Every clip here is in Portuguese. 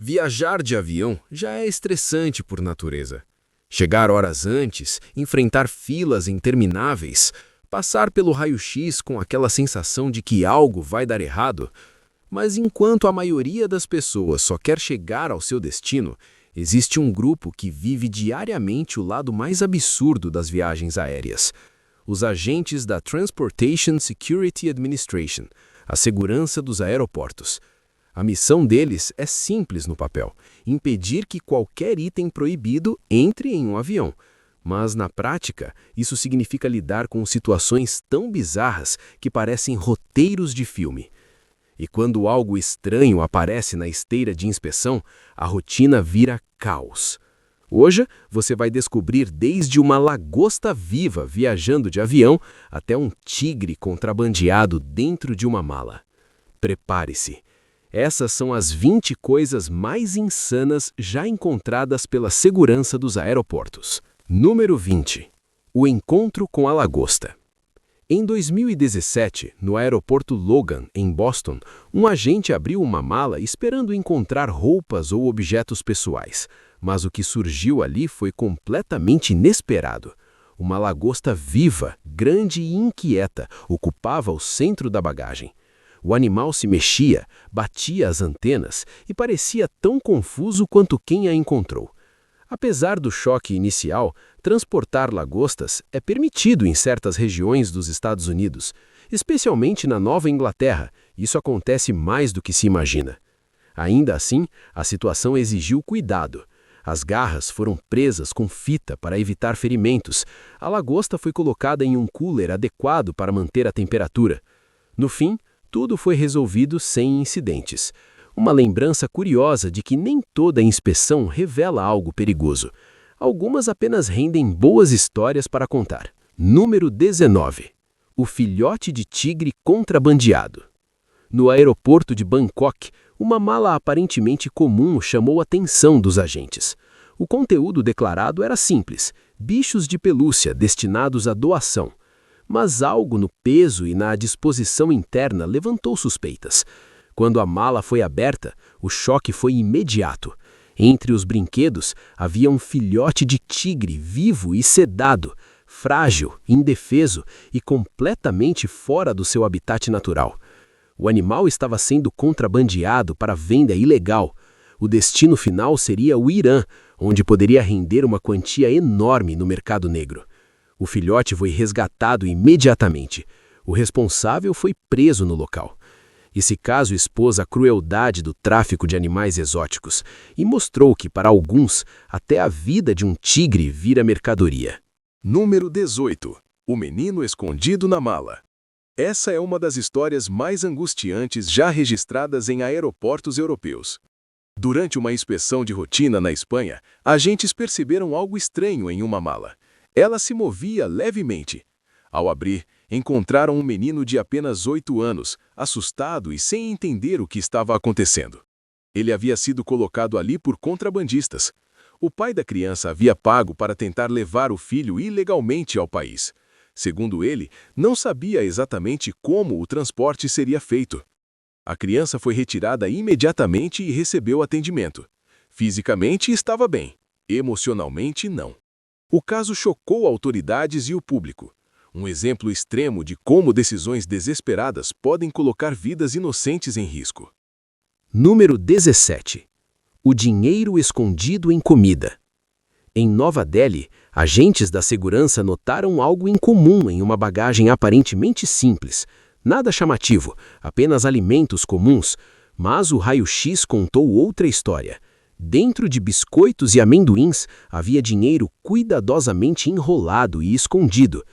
Viajar de avião já é estressante por natureza. Chegar horas antes, enfrentar filas intermináveis, passar pelo raio-x com aquela sensação de que algo vai dar errado. Mas enquanto a maioria das pessoas só quer chegar ao seu destino, existe um grupo que vive diariamente o lado mais absurdo das viagens aéreas. Os agentes da Transportation Security Administration, a segurança dos aeroportos. A missão deles é simples no papel: impedir que qualquer item proibido entre em um avião. Mas, na prática, isso significa lidar com situações tão bizarras que parecem roteiros de filme. E quando algo estranho aparece na esteira de inspeção, a rotina vira caos. Hoje, você vai descobrir desde uma lagosta viva viajando de avião até um tigre contrabandeado dentro de uma mala. Prepare-se. Essas são as 20 coisas mais insanas já encontradas pela segurança dos aeroportos. Número 20. O encontro com a lagosta. Em 2017, no aeroporto Logan, em Boston, um agente abriu uma mala esperando encontrar roupas ou objetos pessoais. Mas o que surgiu ali foi completamente inesperado. Uma lagosta viva, grande e inquieta, ocupava o centro da bagagem. O animal se mexia, batia as antenas e parecia tão confuso quanto quem a encontrou. Apesar do choque inicial, transportar lagostas é permitido em certas regiões dos Estados Unidos, especialmente na Nova Inglaterra. Isso acontece mais do que se imagina. Ainda assim, a situação exigiu cuidado. As garras foram presas com fita para evitar ferimentos. A lagosta foi colocada em um cooler adequado para manter a temperatura. No fim, tudo foi resolvido sem incidentes. Uma lembrança curiosa de que nem toda inspeção revela algo perigoso. Algumas apenas rendem boas histórias para contar. Número 19. O filhote de tigre contrabandeado. No aeroporto de Bangkok, uma mala aparentemente comum chamou a atenção dos agentes. O conteúdo declarado era simples: bichos de pelúcia destinados à doação. Mas algo no peso e na disposição interna levantou suspeitas. Quando a mala foi aberta, o choque foi imediato. Entre os brinquedos havia um filhote de tigre vivo e sedado, frágil, indefeso e completamente fora do seu habitat natural. O animal estava sendo contrabandeado para venda ilegal. O destino final seria o Irã, onde poderia render uma quantia enorme no mercado negro. O filhote foi resgatado imediatamente. O responsável foi preso no local. Esse caso expôs a crueldade do tráfico de animais exóticos e mostrou que, para alguns, até a vida de um tigre vira mercadoria. Número 18. O menino escondido na mala. Essa é uma das histórias mais angustiantes já registradas em aeroportos europeus. Durante uma inspeção de rotina na Espanha, agentes perceberam algo estranho em uma mala. Ela se movia levemente. Ao abrir, encontraram um menino de apenas 8 anos, assustado e sem entender o que estava acontecendo. Ele havia sido colocado ali por contrabandistas. O pai da criança havia pago para tentar levar o filho ilegalmente ao país. Segundo ele, não sabia exatamente como o transporte seria feito. A criança foi retirada imediatamente e recebeu atendimento. Fisicamente estava bem, emocionalmente não. O caso chocou autoridades e o público. Um exemplo extremo de como decisões desesperadas podem colocar vidas inocentes em risco. Número 17. O dinheiro escondido em comida. Em Nova Delhi, agentes da segurança notaram algo incomum em uma bagagem aparentemente simples. Nada chamativo, apenas alimentos comuns, mas o raio-x contou outra história. Dentro de biscoitos e amendoins havia dinheiro cuidadosamente enrolado e escondido.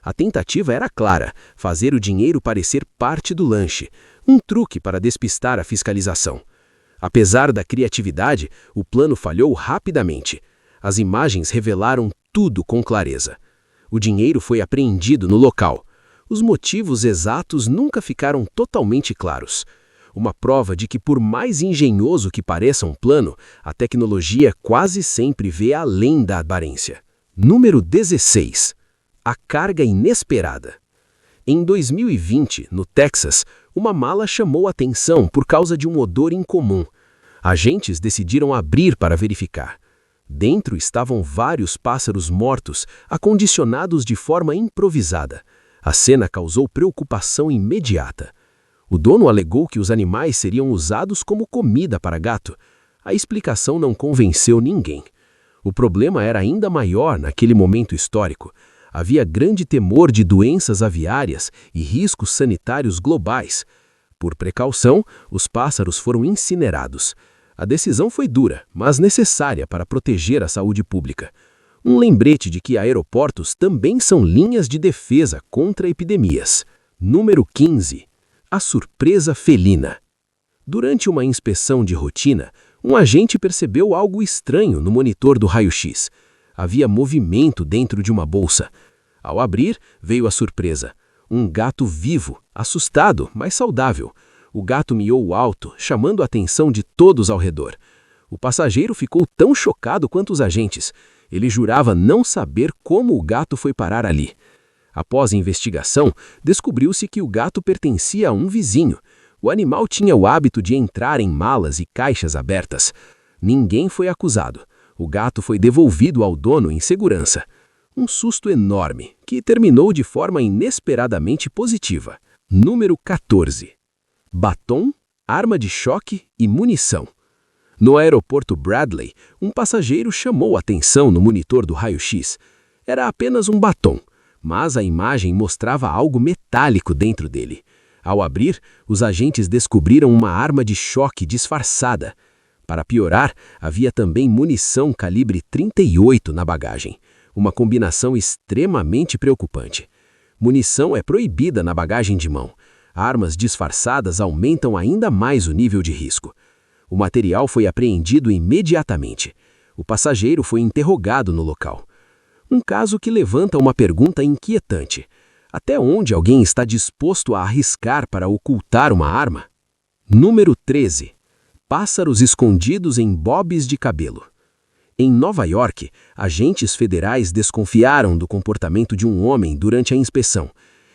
A tentativa era clara: fazer o dinheiro parecer parte do lanche, um truque para despistar a fiscalização. Apesar da criatividade, o plano falhou rapidamente. As imagens revelaram tudo com clareza. O dinheiro foi apreendido no local. Os motivos exatos nunca ficaram totalmente claros. Uma prova de que, por mais engenhoso que pareça um plano, a tecnologia quase sempre vê além da aparência. Número 16. A carga inesperada. Em 2020, no Texas, uma mala chamou a atenção por causa de um odor incomum. Agentes decidiram abrir para verificar. Dentro estavam vários pássaros mortos, acondicionados de forma improvisada. A cena causou preocupação imediata. O dono alegou que os animais seriam usados como comida para gato. A explicação não convenceu ninguém. O problema era ainda maior naquele momento histórico. Havia grande temor de doenças aviárias e riscos sanitários globais. Por precaução, os pássaros foram incinerados. A decisão foi dura, mas necessária para proteger a saúde pública. Um lembrete de que aeroportos também são linhas de defesa contra epidemias. Número 15. A surpresa felina. Durante uma inspeção de rotina, um agente percebeu algo estranho no monitor do raio-x. Havia movimento dentro de uma bolsa. Ao abrir, veio a surpresa. Um gato vivo, assustado, mas saudável. O gato miou alto, chamando a atenção de todos ao redor. O passageiro ficou tão chocado quanto os agentes. Ele jurava não saber como o gato foi parar ali. Após a investigação, descobriu-se que o gato pertencia a um vizinho. O animal tinha o hábito de entrar em malas e caixas abertas. Ninguém foi acusado. O gato foi devolvido ao dono em segurança. Um susto enorme, que terminou de forma inesperadamente positiva. Número 14. Batom, arma de choque e munição. No aeroporto Bradley, um passageiro chamou atenção no monitor do raio-x. Era apenas um batom, mas a imagem mostrava algo metálico dentro dele. Ao abrir, os agentes descobriram uma arma de choque disfarçada. Para piorar, havia também munição calibre 38 na bagagem. Uma combinação extremamente preocupante. Munição é proibida na bagagem de mão. Armas disfarçadas aumentam ainda mais o nível de risco. O material foi apreendido imediatamente. O passageiro foi interrogado no local. Um caso que levanta uma pergunta inquietante. Até onde alguém está disposto a arriscar para ocultar uma arma? Número 13. Pássaros escondidos em bobs de cabelo. Em Nova York, agentes federais desconfiaram do comportamento de um homem durante a inspeção.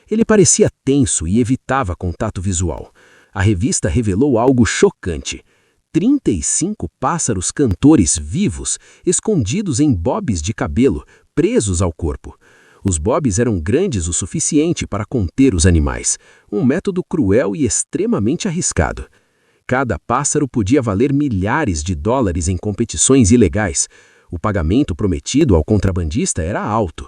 Ele parecia tenso e evitava contato visual. A revista revelou algo chocante. 35 pássaros cantores vivos, escondidos em bobs de cabelo, presos ao corpo. Os bobs eram grandes o suficiente para conter os animais, um método cruel e extremamente arriscado. Cada pássaro podia valer milhares de dólares em competições ilegais. O pagamento prometido ao contrabandista era alto.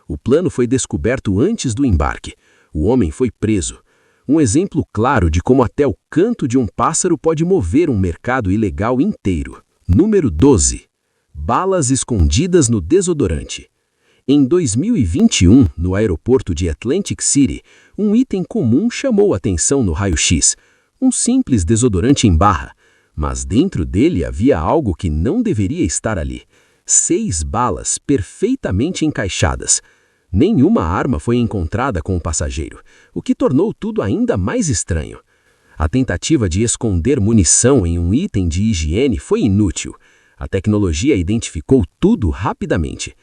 O plano foi descoberto antes do embarque. O homem foi preso. Um exemplo claro de como até o canto de um pássaro pode mover um mercado ilegal inteiro. Número 12. Balas escondidas no desodorante. Em 2021, no aeroporto de Atlantic City, um item comum chamou atenção no raio-x. Um simples desodorante em barra. Mas dentro dele havia algo que não deveria estar ali. 6 balas perfeitamente encaixadas. Nenhuma arma foi encontrada com o passageiro, o que tornou tudo ainda mais estranho. A tentativa de esconder munição em um item de higiene foi inútil. A tecnologia identificou tudo rapidamente.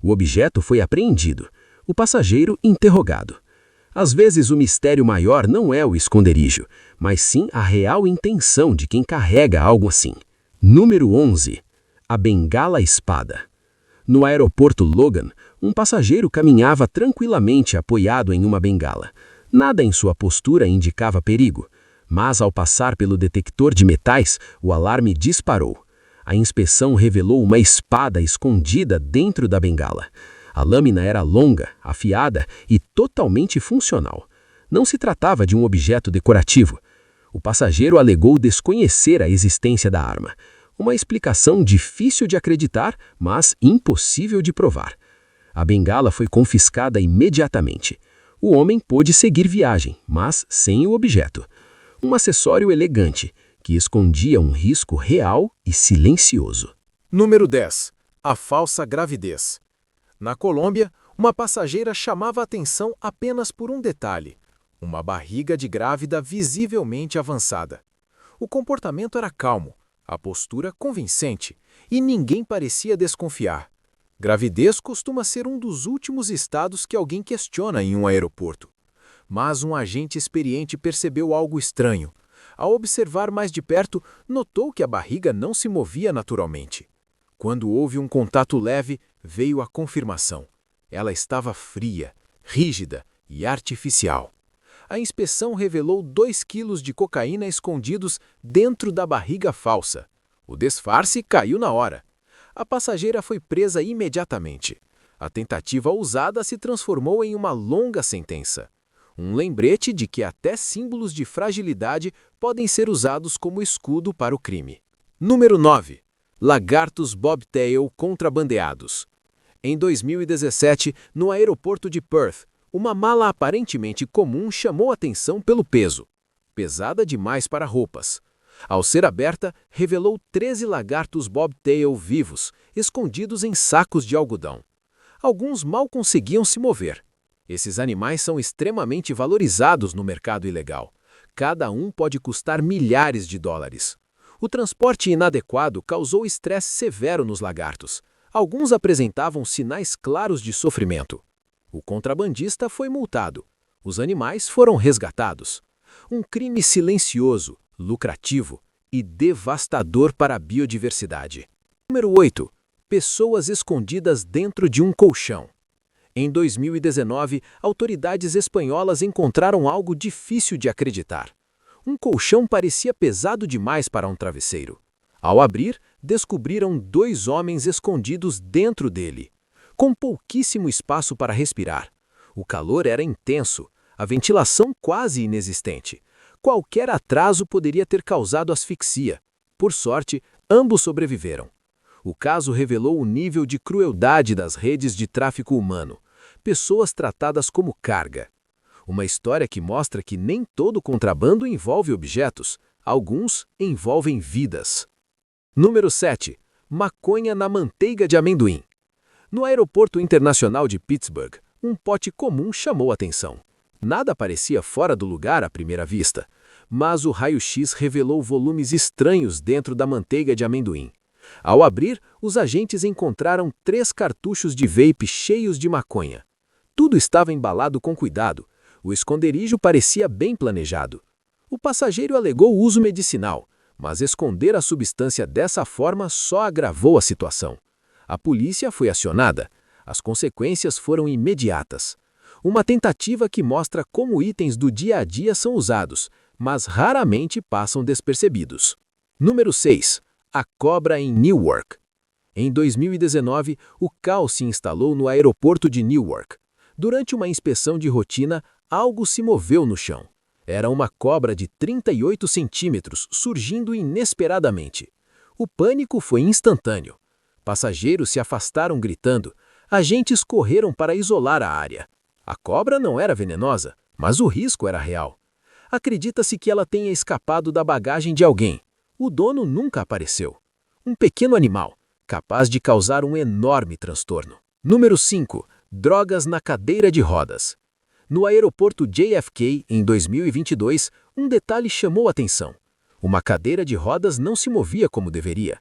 O objeto foi apreendido. O passageiro interrogado. Às vezes o mistério maior não é o esconderijo, mas sim a real intenção de quem carrega algo assim. Número 11. A bengala-espada. No aeroporto Logan, um passageiro caminhava tranquilamente apoiado em uma bengala. Nada em sua postura indicava perigo, mas ao passar pelo detector de metais, o alarme disparou. A inspeção revelou uma espada escondida dentro da bengala. A lâmina era longa, afiada e totalmente funcional. Não se tratava de um objeto decorativo. O passageiro alegou desconhecer a existência da arma. Uma explicação difícil de acreditar, mas impossível de provar. A bengala foi confiscada imediatamente. O homem pôde seguir viagem, mas sem o objeto. Um acessório elegante, que escondia um risco real e silencioso. Número 10. A falsa gravidez. Na Colômbia, uma passageira chamava a atenção apenas por um detalhe: uma barriga de grávida visivelmente avançada. O comportamento era calmo, a postura convincente, e ninguém parecia desconfiar. Gravidez costuma ser um dos últimos estados que alguém questiona em um aeroporto. Mas um agente experiente percebeu algo estranho. Ao observar mais de perto, notou que a barriga não se movia naturalmente. Quando houve um contato leve, veio a confirmação. Ela estava fria, rígida e artificial. A inspeção revelou 2 quilos de cocaína escondidos dentro da barriga falsa. O disfarce caiu na hora. A passageira foi presa imediatamente. A tentativa ousada se transformou em uma longa sentença. Um lembrete de que até símbolos de fragilidade podem ser usados como escudo para o crime. Número 9. Lagartos bobtail contrabandeados. Em 2017, no aeroporto de Perth, uma mala aparentemente comum chamou atenção pelo peso. Pesada demais para roupas. Ao ser aberta, revelou 13 lagartos bobtail vivos, escondidos em sacos de algodão. Alguns mal conseguiam se mover. Esses animais são extremamente valorizados no mercado ilegal. Cada um pode custar milhares de dólares. O transporte inadequado causou estresse severo nos lagartos. Alguns apresentavam sinais claros de sofrimento. O contrabandista foi multado. Os animais foram resgatados. Um crime silencioso, lucrativo e devastador para a biodiversidade. Número 8. Pessoas escondidas dentro de um colchão. Em 2019, autoridades espanholas encontraram algo difícil de acreditar. Um colchão parecia pesado demais para um travesseiro. Ao abrir, descobriram 2 homens escondidos dentro dele, com pouquíssimo espaço para respirar. O calor era intenso, a ventilação quase inexistente. Qualquer atraso poderia ter causado asfixia. Por sorte, ambos sobreviveram. O caso revelou o nível de crueldade das redes de tráfico humano. Pessoas tratadas como carga. Uma história que mostra que nem todo contrabando envolve objetos. Alguns envolvem vidas. Número 7. Maconha na manteiga de amendoim. No aeroporto internacional de Pittsburgh, um pote comum chamou atenção. Nada parecia fora do lugar à primeira vista, mas o raio-x revelou volumes estranhos dentro da manteiga de amendoim. Ao abrir, os agentes encontraram 3 cartuchos de vape cheios de maconha. Tudo estava embalado com cuidado. O esconderijo parecia bem planejado. O passageiro alegou uso medicinal, mas esconder a substância dessa forma só agravou a situação. A polícia foi acionada. As consequências foram imediatas. Uma tentativa que mostra como itens do dia a dia são usados, mas raramente passam despercebidos. Número 6. A cobra em Newark. Em 2019, o caos se instalou no aeroporto de Newark. Durante uma inspeção de rotina, algo se moveu no chão. Era uma cobra de 38 centímetros surgindo inesperadamente. O pânico foi instantâneo. Passageiros se afastaram gritando. Agentes correram para isolar a área. A cobra não era venenosa, mas o risco era real. Acredita-se que ela tenha escapado da bagagem de alguém. O dono nunca apareceu. Um pequeno animal, capaz de causar um enorme transtorno. Número 5. Drogas na cadeira de rodas. No aeroporto JFK, em 2022, um detalhe chamou a atenção. Uma cadeira de rodas não se movia como deveria.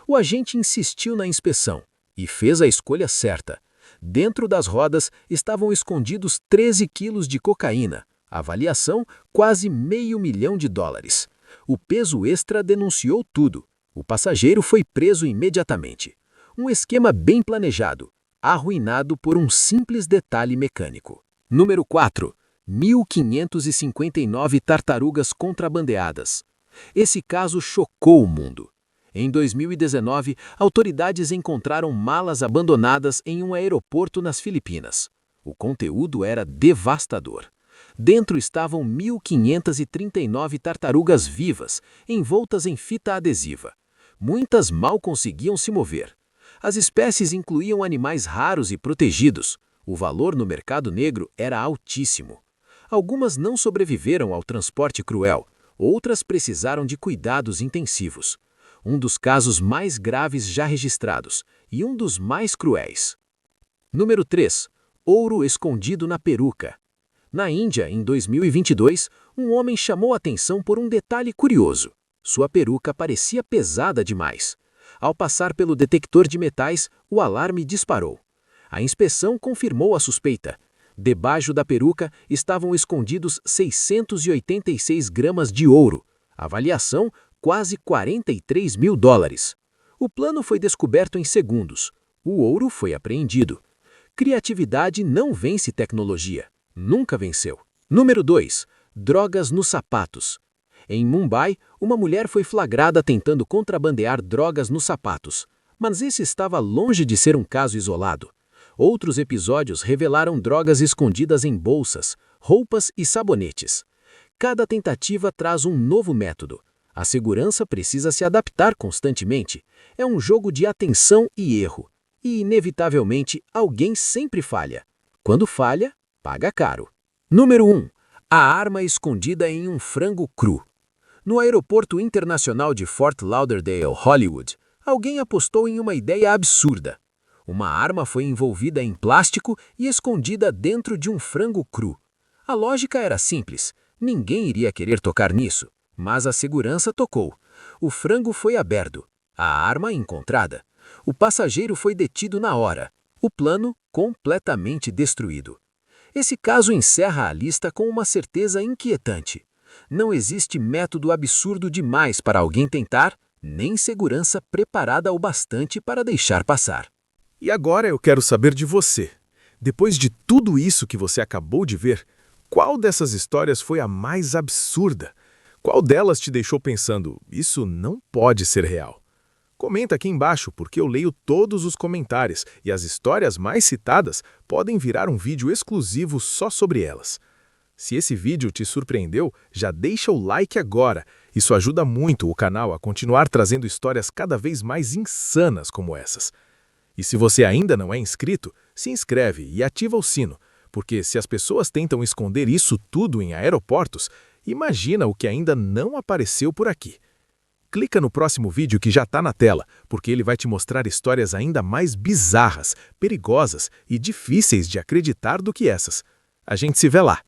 O agente insistiu na inspeção e fez a escolha certa. Dentro das rodas estavam escondidos 13 quilos de cocaína. Avaliação, quase $500 mil. O peso extra denunciou tudo. O passageiro foi preso imediatamente. Um esquema bem planejado, arruinado por um simples detalhe mecânico. Número 4. 1.559 tartarugas contrabandeadas. Esse caso chocou o mundo. Em 2019, autoridades encontraram malas abandonadas em um aeroporto nas Filipinas. O conteúdo era devastador. Dentro estavam 1.539 tartarugas vivas, envoltas em fita adesiva. Muitas mal conseguiam se mover. As espécies incluíam animais raros e protegidos. O valor no mercado negro era altíssimo. Algumas não sobreviveram ao transporte cruel, outras precisaram de cuidados intensivos. Um dos casos mais graves já registrados e um dos mais cruéis. Número 3. Ouro escondido na peruca. Na Índia, em 2022, um homem chamou a atenção por um detalhe curioso. Sua peruca parecia pesada demais. Ao passar pelo detector de metais, o alarme disparou. A inspeção confirmou a suspeita. Debaixo da peruca estavam escondidos 686 gramas de ouro. Avaliação: quase US$ 43 mil. O plano foi descoberto em segundos. O ouro foi apreendido. Criatividade não vence tecnologia. Nunca venceu. Número 2. Drogas nos sapatos. Em Mumbai, uma mulher foi flagrada tentando contrabandear drogas nos sapatos. Mas esse estava longe de ser um caso isolado. Outros episódios revelaram drogas escondidas em bolsas, roupas e sabonetes. Cada tentativa traz um novo método. A segurança precisa se adaptar constantemente. É um jogo de atenção e erro. E, inevitavelmente, alguém sempre falha. Quando falha, paga caro. Número 1. A arma escondida em um frango cru. No aeroporto internacional de Fort Lauderdale, Hollywood, alguém apostou em uma ideia absurda. Uma arma foi envolvida em plástico e escondida dentro de um frango cru. A lógica era simples. Ninguém iria querer tocar nisso. Mas a segurança tocou. O frango foi aberto. A arma encontrada. O passageiro foi detido na hora. O plano completamente destruído. Esse caso encerra a lista com uma certeza inquietante. Não existe método absurdo demais para alguém tentar, nem segurança preparada o bastante para deixar passar. E agora eu quero saber de você. Depois de tudo isso que você acabou de ver, qual dessas histórias foi a mais absurda? Qual delas te deixou pensando, isso não pode ser real? Comenta aqui embaixo, porque eu leio todos os comentários e as histórias mais citadas podem virar um vídeo exclusivo só sobre elas. Se esse vídeo te surpreendeu, já deixa o like agora. Isso ajuda muito o canal a continuar trazendo histórias cada vez mais insanas como essas. E se você ainda não é inscrito, se inscreve e ativa o sino, porque se as pessoas tentam esconder isso tudo em aeroportos, imagina o que ainda não apareceu por aqui. Clica no próximo vídeo que já está na tela, porque ele vai te mostrar histórias ainda mais bizarras, perigosas e difíceis de acreditar do que essas. A gente se vê lá.